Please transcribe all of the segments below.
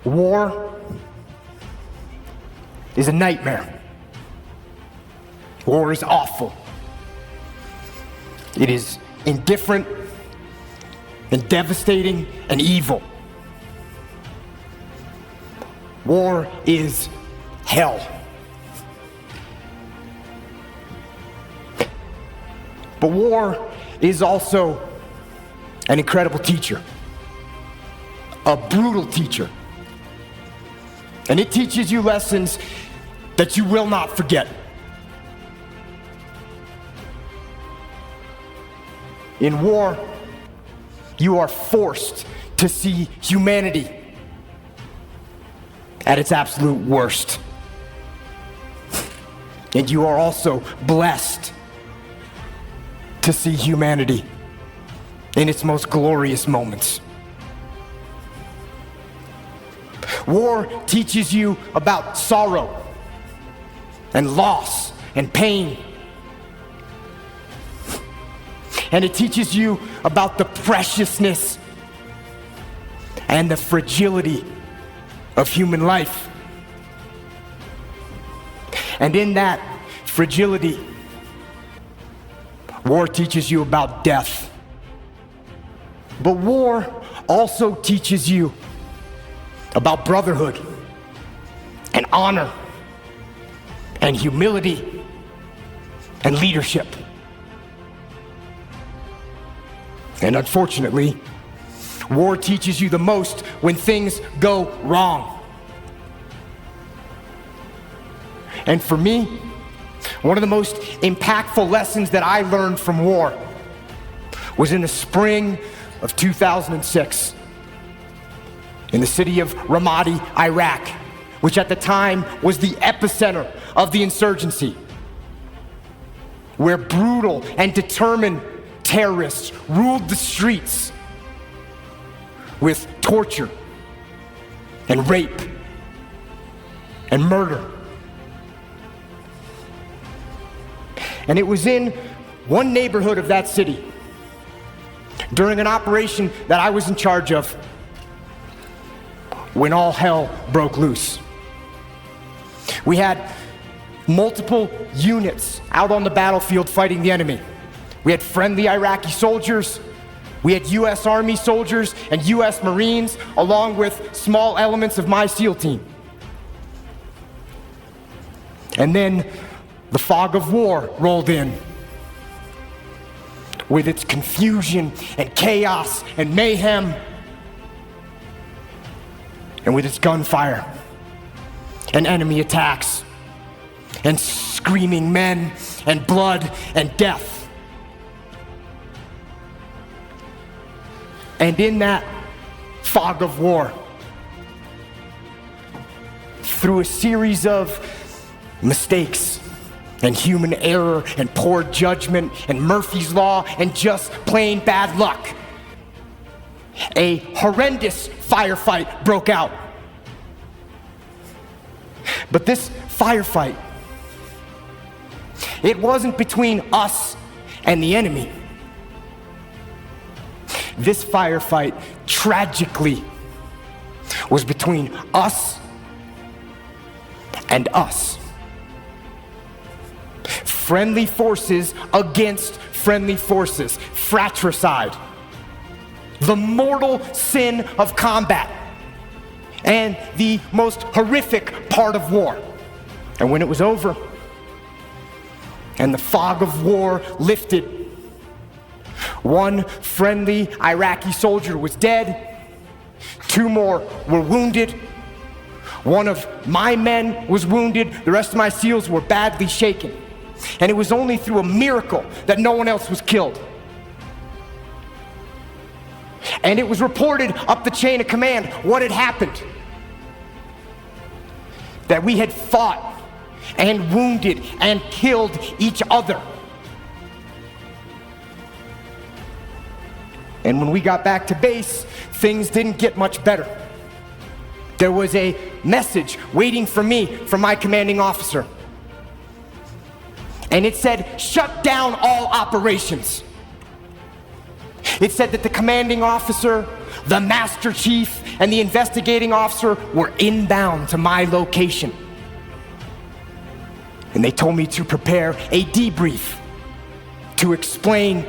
War is a nightmare. War is awful. It is indifferent and devastating and evil. War is hell. But war is also an incredible teacher, a brutal teacher. And it teaches you lessons that you will not forget. In war, you are forced to see humanity at its absolute worst. And you are also blessed to see humanity in its most glorious moments. War teaches you about sorrow and loss and pain. And it teaches you about the preciousness and the fragility of human life. And in that fragility, war teaches you about death. But war also teaches you about brotherhood and honor and humility and leadership. And unfortunately, war teaches you the most when things go wrong. And for me, one of the most impactful lessons that I learned from war was in the spring of 2006 in the city of Ramadi, Iraq, which at the time was the epicenter of the insurgency, where brutal and determined terrorists ruled the streets with torture and rape and murder. And it was in one neighborhood of that city, during an operation that I was in charge of, when all hell broke loose. We had multiple units out on the battlefield fighting the enemy. We had friendly Iraqi soldiers, we had U.S. Army soldiers and U.S. Marines, along with small elements of my SEAL team. And then the fog of war rolled in, with its confusion and chaos and mayhem, and with its gunfire and enemy attacks and screaming men and blood and death. And in that fog of war, through a series of mistakes and human error and poor judgment and Murphy's Law and just plain bad luck, a horrendous firefight broke out. But this firefight, it wasn't between us and the enemy. This firefight, tragically, was between us and us. Friendly forces against friendly forces. Fratricide. The mortal sin of combat. And the most horrific part of war. And when it was over, and the fog of war lifted, one friendly Iraqi soldier was dead. 2 more were wounded. One of my men was wounded. The rest of my SEALs were badly shaken. And it was only through a miracle that no one else was killed. And it was reported up the chain of command what had happened. That we had fought and wounded and killed each other. And when we got back to base, things didn't get much better. There was a message waiting for me from my commanding officer. And it said, shut down all operations. It said that the commanding officer, the master chief, and the investigating officer were inbound to my location. And they told me to prepare a debrief to explain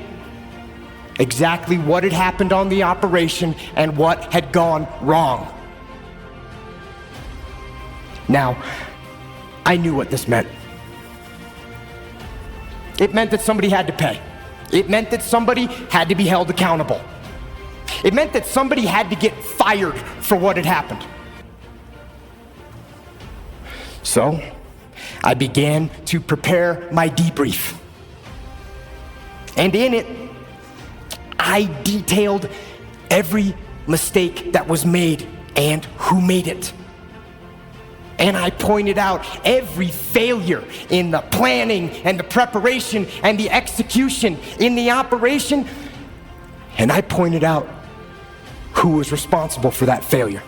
exactly what had happened on the operation and what had gone wrong. Now, I knew what this meant. It meant that somebody had to pay. It meant that somebody had to be held accountable. It meant that somebody had to get fired for what had happened. So, I began to prepare my debrief. And in it, I detailed every mistake that was made and who made it. And I pointed out every failure in the planning and the preparation and the execution in the operation. And I pointed out who was responsible for that failure.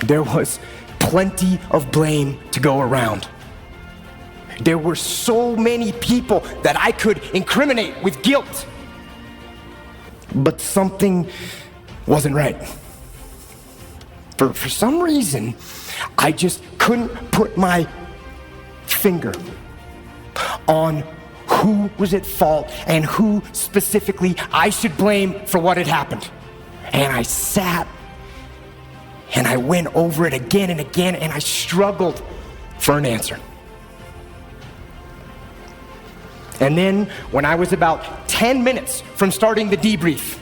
There was plenty of blame to go around. There were so many people that I could incriminate with guilt. But something wasn't right. For some reason, I just couldn't put my finger on who was at fault and who specifically I should blame for what had happened. And I sat and I went over it again and again, and I struggled for an answer. And then, when I was about 10 minutes from starting the debrief,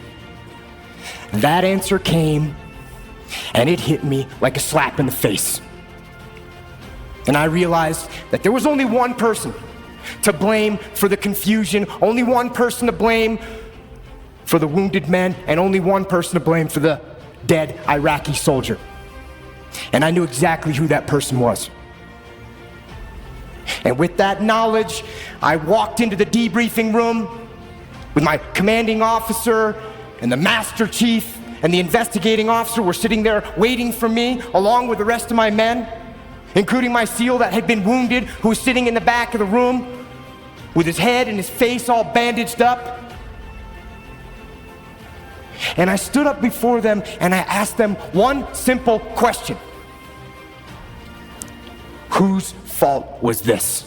that answer came, and it hit me like a slap in the face. And I realized that there was only one person to blame for the confusion, only one person to blame for the wounded men, and only one person to blame for the dead Iraqi soldier. And I knew exactly who that person was. And with that knowledge, I walked into the debriefing room with my commanding officer and the master chief and the investigating officer were sitting there waiting for me, along with the rest of my men, including my SEAL that had been wounded, who was sitting in the back of the room with his head and his face all bandaged up. And I stood up before them and I asked them one simple question. Whose fault was this?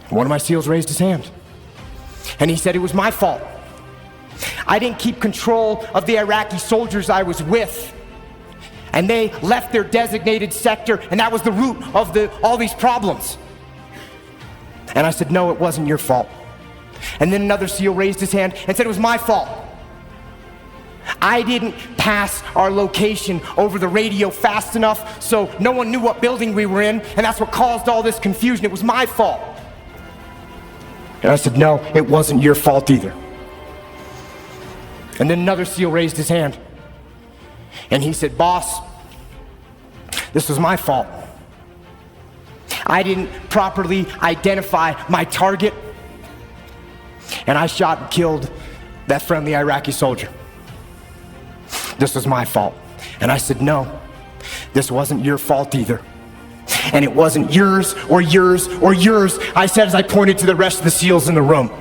One of my SEALs raised his hand and he said it was my fault. I didn't keep control of the Iraqi soldiers I was with, and they left their designated sector, and that was the root of all these problems. And I said, no, it wasn't your fault. And then another SEAL raised his hand and said it was my fault. I didn't pass our location over the radio fast enough so no one knew what building we were in, and that's what caused all this confusion. It was my fault. And I said, no, it wasn't your fault either. And then another SEAL raised his hand and he said, boss, this was my fault. I didn't properly identify my target, and I shot and killed that friendly Iraqi soldier. This was my fault. And I said, no, this wasn't your fault either. And it wasn't yours or yours or yours, I said as I pointed to the rest of the SEALs in the room.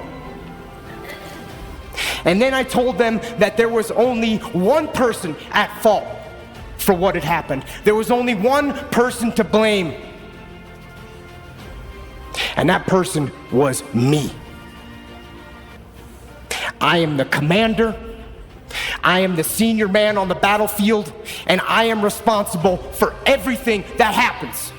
And then I told them that there was only one person at fault for what had happened. There was only one person to blame. And that person was me. I am the commander. I am the senior man on the battlefield, and I am responsible for everything that happens.